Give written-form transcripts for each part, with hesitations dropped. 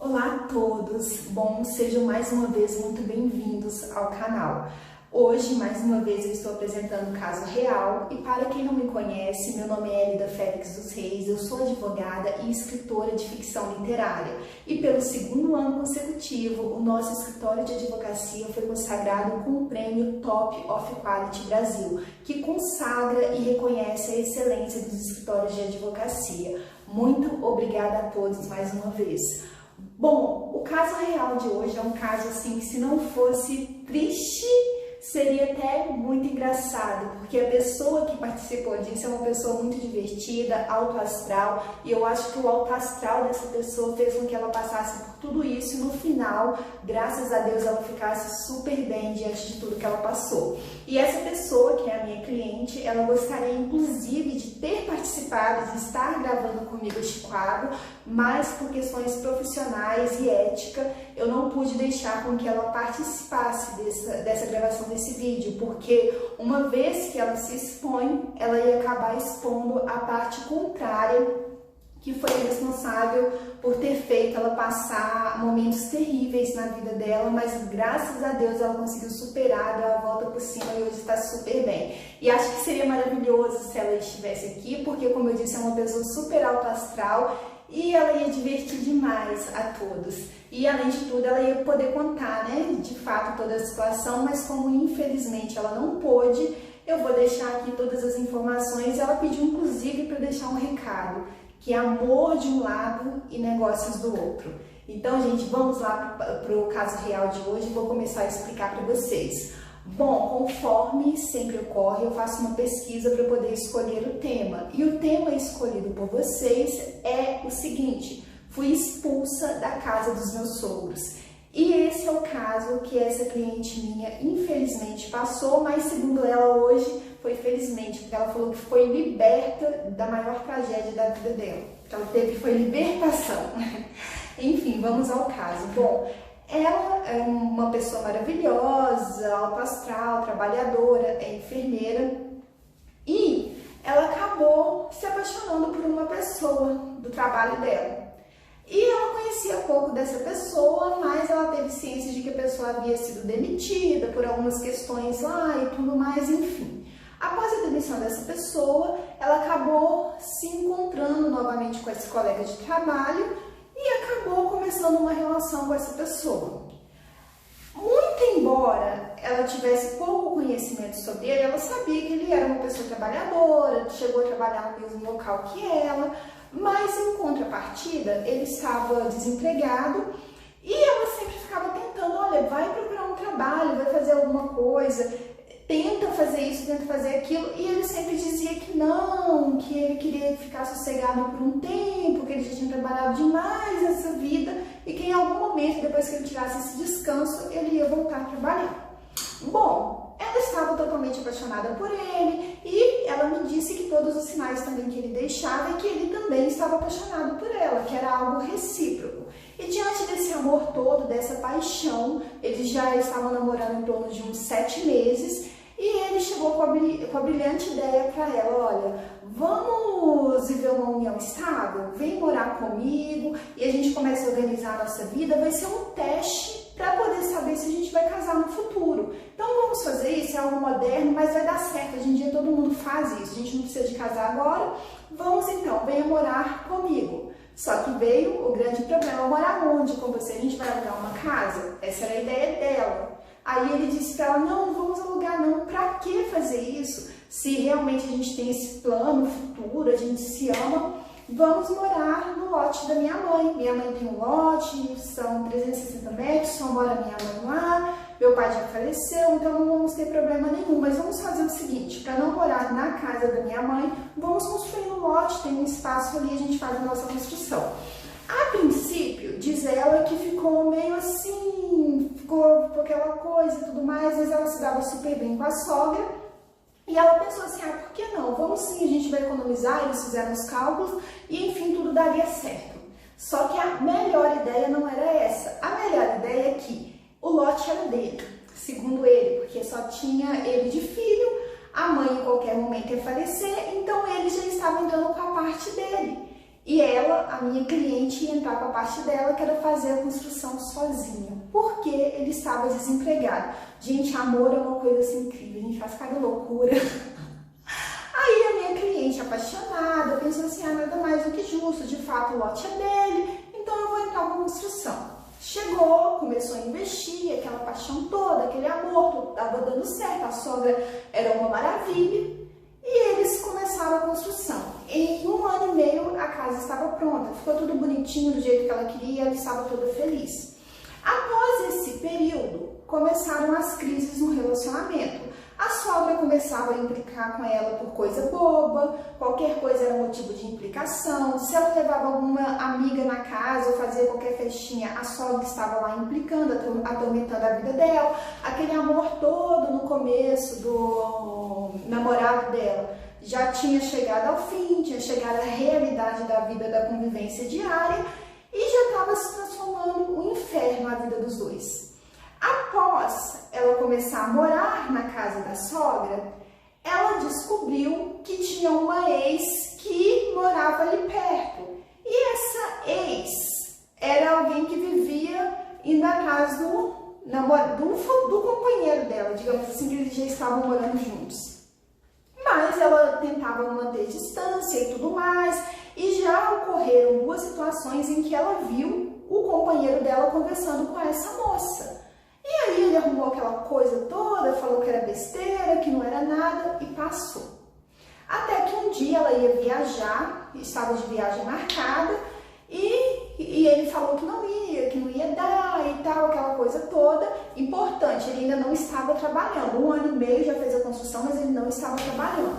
Olá a todos! Bom, sejam mais uma vez muito bem-vindos ao canal. Hoje, mais uma vez, eu estou apresentando o caso real e para quem não me conhece, meu nome é Elida Félix dos Reis, eu sou advogada e escritora de ficção literária e pelo segundo ano consecutivo, o nosso escritório de advocacia foi consagrado com o prêmio Top of Quality Brasil, que consagra e reconhece a excelência dos escritórios de advocacia. Muito obrigada a todos mais uma vez. Bom, o caso real de hoje é um caso assim que se não fosse triste, seria até muito engraçado, porque a pessoa que participou disso é uma pessoa muito divertida, alto astral, e eu acho que o alto astral dessa pessoa fez com que ela passasse por tudo isso e no final, graças a Deus, ela ficasse super bem diante de tudo que ela passou. E essa pessoa, que é a minha cliente, ela gostaria inclusive de ter participado, de estar gravando comigo este quadro, mas por questões profissionais e ética, eu não pude deixar com que ela participasse dessa gravação desse vídeo, porque uma vez que ela se expõe, ela ia acabar expondo a parte contrária, que foi responsável por ter feito ela passar momentos terríveis na vida dela, mas graças a Deus ela conseguiu superar, deu a volta por cima e hoje está super bem. E acho que seria maravilhoso se ela estivesse aqui, porque como eu disse, é uma pessoa super alto astral e ela ia divertir demais a todos. E além de tudo, ela ia poder contar, né, de fato toda a situação, mas como infelizmente ela não pôde, eu vou deixar aqui todas as informações. Ela pediu inclusive para deixar um recado, que é amor de um lado e negócios do outro. Então, gente, vamos lá para o caso real de hoje e vou começar a explicar para vocês. Bom, conforme sempre ocorre, eu faço uma pesquisa para poder escolher o tema. E o tema escolhido por vocês é o seguinte: fui expulsa da casa dos meus sogros. E esse é o caso que essa cliente minha, infelizmente, passou, mas segundo ela hoje, foi felizmente, porque ela falou que foi liberta da maior tragédia da vida dela. Que ela teve foi libertação. Enfim, vamos ao caso. Bom, ela é uma pessoa maravilhosa, alto astral, trabalhadora, é enfermeira e ela acabou se apaixonando por uma pessoa do trabalho dela. E ela conhecia pouco dessa pessoa, mas ela teve ciência de que a pessoa havia sido demitida por algumas questões lá e tudo mais, enfim. Após a demissão dessa pessoa, ela acabou se encontrando novamente com esse colega de trabalho e acabou começando uma relação com essa pessoa. Muito embora ela tivesse pouco conhecimento sobre ele, ela sabia que ele era uma pessoa trabalhadora, chegou a trabalhar no mesmo local que ela, mas em contrapartida ele estava desempregado e ela sempre ficava tentando, olha, vai procurar um trabalho, vai fazer alguma coisa, tenta fazer isso, tenta fazer aquilo, e ele sempre dizia que não, que ele queria ficar sossegado por um tempo, que ele já tinha trabalhado demais nessa vida e que em algum momento, depois que ele tirasse esse descanso, ele ia voltar a trabalhar. Bom, ela estava totalmente apaixonada por ele e ela me disse que todos os sinais também que ele deixava e que ele também estava apaixonado por ela, que era algo recíproco. E diante desse amor todo, dessa paixão, eles já estavam namorando em torno de uns 7 meses e ele chegou com a brilhante ideia para ela: olha, vamos viver uma união estável? Vem morar comigo e a gente começa a organizar a nossa vida, vai ser um teste para poder saber se a gente vai casar no futuro. Então vamos fazer isso, é algo moderno, mas vai dar certo, hoje em dia todo mundo faz isso, a gente não precisa de casar agora, vamos então, venha morar comigo. Só que veio o grande problema: morar onde com você? A gente vai alugar uma casa? Essa era a ideia dela. Aí ele disse para ela: não, vamos alugar não, pra que fazer isso? Se realmente a gente tem esse plano futuro, a gente se ama, vamos morar no lote da minha mãe. Minha mãe tem um lote, são 360 metros, só mora minha mãe lá, meu pai já faleceu, então não vamos ter problema nenhum. Mas vamos fazer o seguinte: para não morar na casa da minha mãe, vamos construir um lote, tem um espaço ali, a gente faz a nossa construção. A princípio, diz ela que ficou meio assim, ficou aquela coisa e tudo mais, mas ela se dava super bem com a sogra. E ela pensou assim: ah, por que não? Vamos sim, a gente vai economizar. Eles fizeram os cálculos e enfim, tudo daria certo. Só que a melhor ideia não era essa. A melhor ideia é que o lote era dele, segundo ele, porque só tinha ele de filho, a mãe em qualquer momento ia falecer, então ele já estava entrando com a parte dele. E ela, a minha cliente, ia entrar com a parte dela, que era fazer a construção sozinha, porque ele estava desempregado. Gente, amor é uma coisa assim incrível, a gente faz cada loucura. Aí a minha cliente, apaixonada, pensou assim, nada mais do que justo, de fato o lote é dele, então eu vou entrar com a construção. Chegou, começou a investir, aquela paixão toda, aquele amor, tudo estava dando certo, a sogra era uma maravilha. E eles começaram a construção. Em 1 ano e meio a casa estava pronta, ficou tudo bonitinho do jeito que ela queria, ela estava toda feliz. Após esse período, começaram as crises no relacionamento. A sogra começava a implicar com ela por coisa boba, qualquer coisa era motivo de implicação. Se ela levava alguma amiga na casa ou fazia qualquer festinha, a sogra estava lá implicando, atormentando a vida dela. Aquele amor todo no começo do namorado dela já tinha chegado ao fim, tinha chegado à realidade da vida da convivência diária e já estava se transformando um inferno a vida dos dois. Após ela começar a morar na casa da sogra, ela descobriu que tinha uma ex que morava ali perto. E essa ex era alguém que vivia indo atrás do companheiro dela, digamos assim, que eles já estavam morando juntos. Mas ela tentava manter distância e tudo mais, e já ocorreram 2 situações em que ela viu o companheiro dela conversando com essa moça. E aí ele arrumou aquela coisa toda, falou que era besteira, que não era nada e passou. Até que um dia ela ia viajar, estava de viagem marcada, e ele falou que não ia dar e tal, aquela coisa toda. Importante, ele ainda não estava trabalhando. 1 ano e meio já fez a construção, mas ele não estava trabalhando.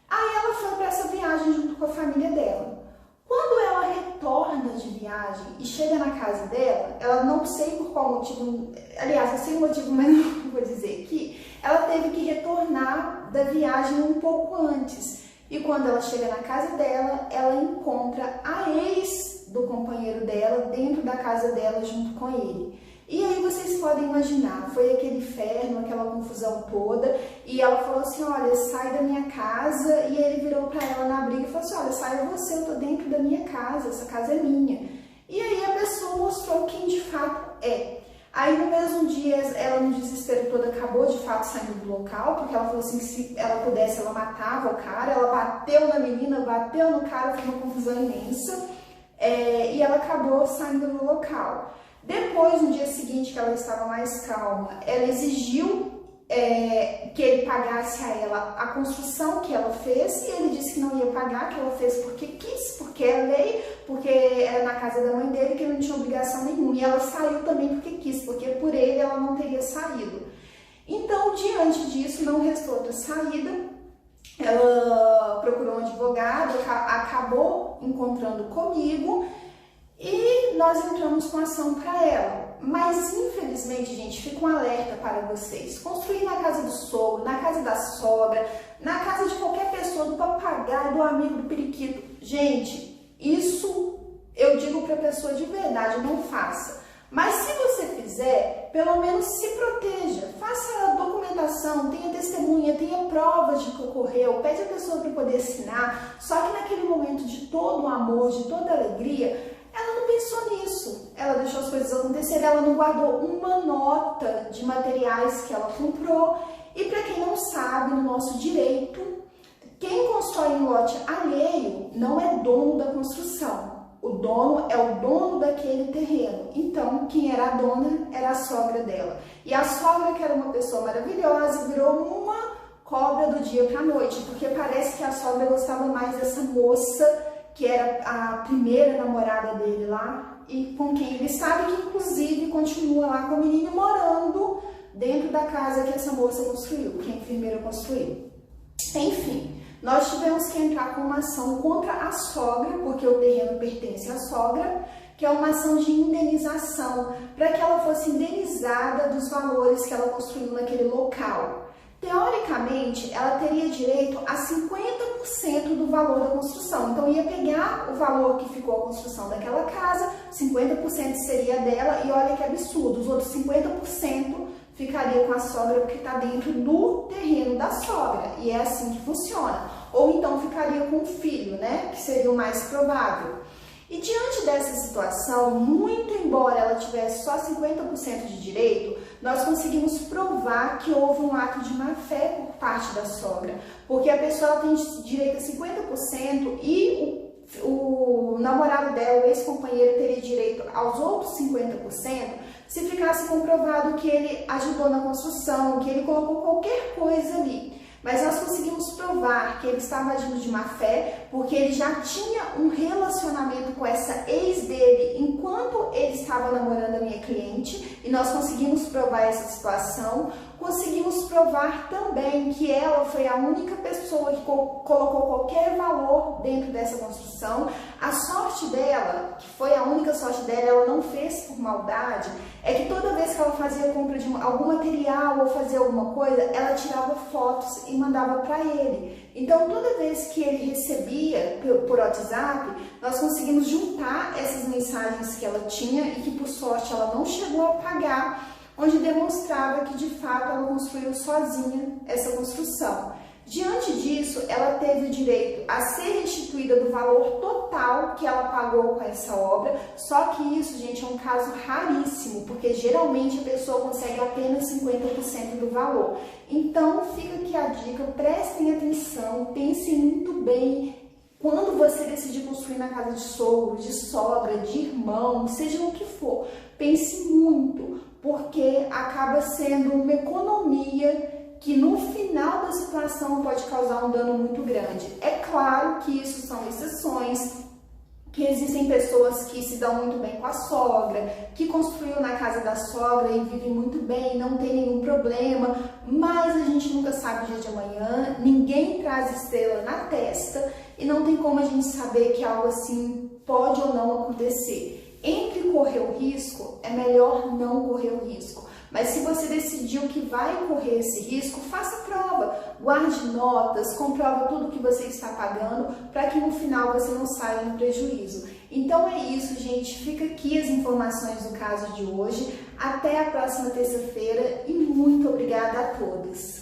Aí ela foi para essa viagem junto com a família dela. Quando ela retorna de viagem e chega na casa dela, ela não sei por qual motivo, aliás, eu sei o motivo, mas não vou dizer aqui, ela teve que retornar da viagem um pouco antes. E quando ela chega na casa dela, ela encontra a ex do companheiro dela dentro da casa dela junto com ele. E aí vocês podem imaginar, foi aquele inferno, aquela confusão toda, e ela falou assim, olha, sai da minha casa, e ele virou pra ela na briga e falou assim, olha, saia você, eu tô dentro da minha casa, essa casa é minha. E aí a pessoa mostrou quem de fato é. Aí no mesmo dia, ela no desespero todo acabou de fato saindo do local, porque ela falou assim que se ela pudesse, ela matava o cara, ela bateu na menina, bateu no cara, foi uma confusão imensa, e ela acabou saindo do local. Depois, no dia seguinte, que ela estava mais calma, ela exigiu que ele pagasse a ela a construção que ela fez, e ele disse que não ia pagar, que ela fez porque quis, porque é lei, porque era na casa da mãe dele, que ele não tinha obrigação nenhuma. E ela saiu também porque quis, porque por ele ela não teria saído. Então, diante disso, não restou outra saída. Ela procurou um advogado, acabou encontrando comigo, e nós entramos com ação para ela. Mas, infelizmente, gente, fica um alerta para vocês. Construir na casa do sogro, na casa da sogra, na casa de qualquer pessoa, do papagaio, do amigo, do periquito. Gente, isso eu digo para a pessoa de verdade, não faça. Mas se você fizer, pelo menos se proteja. Faça a documentação, tenha testemunha, tenha provas de que ocorreu, pede a pessoa para poder assinar. Só que naquele momento de todo o amor, de toda a alegria, ela não pensou nisso, ela deixou as coisas acontecerem, ela não guardou uma nota de materiais que ela comprou. E para quem não sabe, no nosso direito, quem constrói em lote alheio não é dono da construção. O dono é o dono daquele terreno. Então, quem era a dona era a sogra dela. E a sogra, que era uma pessoa maravilhosa, virou uma cobra do dia para a noite, porque parece que a sogra gostava mais dessa moça, que era a primeira namorada dele lá, e com quem ele sabe que inclusive continua lá com a menina morando dentro da casa que essa moça construiu, que a enfermeira construiu. Enfim, nós tivemos que entrar com uma ação contra a sogra, porque o terreno pertence à sogra, que é uma ação de indenização, para que ela fosse indenizada dos valores que ela construiu naquele local. Teoricamente, ela teria direito a 50% do valor da construção. Então, ia pegar o valor que ficou a construção daquela casa, 50% seria dela, e olha que absurdo, os outros 50% ficaria com a sogra, porque está dentro do terreno da sogra, e é assim que funciona. ou então ficaria com o filho, né, que seria o mais provável. E diante dessa situação, muito embora ela tivesse só 50% de direito, nós conseguimos provar que houve um ato de má-fé por parte da sogra, porque a pessoa tem direito a 50% e o namorado dela, o ex-companheiro, teria direito aos outros 50% se ficasse comprovado que ele ajudou na construção, que ele colocou qualquer coisa ali. Mas nós conseguimos provar que ele estava agindo de má fé, porque ele já tinha um relacionamento com essa ex dele enquanto ele estava namorando a minha cliente, e nós conseguimos provar essa situação. Conseguimos provar também que ela foi a única pessoa que colocou qualquer valor dentro dessa construção. A sorte dela, que foi a única sorte dela, ela não fez por maldade, é que toda vez que ela fazia compra de algum material ou fazia alguma coisa, ela tirava fotos e mandava para ele. Então, toda vez que ele recebia por WhatsApp, nós conseguimos juntar essas mensagens que ela tinha e que, por sorte, ela não chegou a apagar, onde demonstrava que, de fato, ela construiu sozinha essa construção. Diante disso, ela teve o direito a ser restituída do valor total que ela pagou com essa obra, só que isso, gente, é um caso raríssimo, porque geralmente a pessoa consegue apenas 50% do valor. Então, fica aqui a dica, prestem atenção, pensem muito bem. Quando você decidir construir na casa de sogro, de sogra, de irmão, seja o que for, pense muito, porque acaba sendo uma economia que no final da situação pode causar um dano muito grande. É claro que isso são exceções, que existem pessoas que se dão muito bem com a sogra, que construiu na casa da sogra e vivem muito bem, não tem nenhum problema, mas a gente nunca sabe o dia de amanhã, ninguém traz estrela na testa e não tem como a gente saber que algo assim pode ou não acontecer. Entre correr o risco, é melhor não correr o risco. Mas se você decidiu que vai correr esse risco, faça prova, guarde notas, comprova tudo que você está pagando, para que no final você não saia no prejuízo. Então é isso, gente. Fica aqui as informações do caso de hoje. Até a próxima terça-feira e muito obrigada a todos.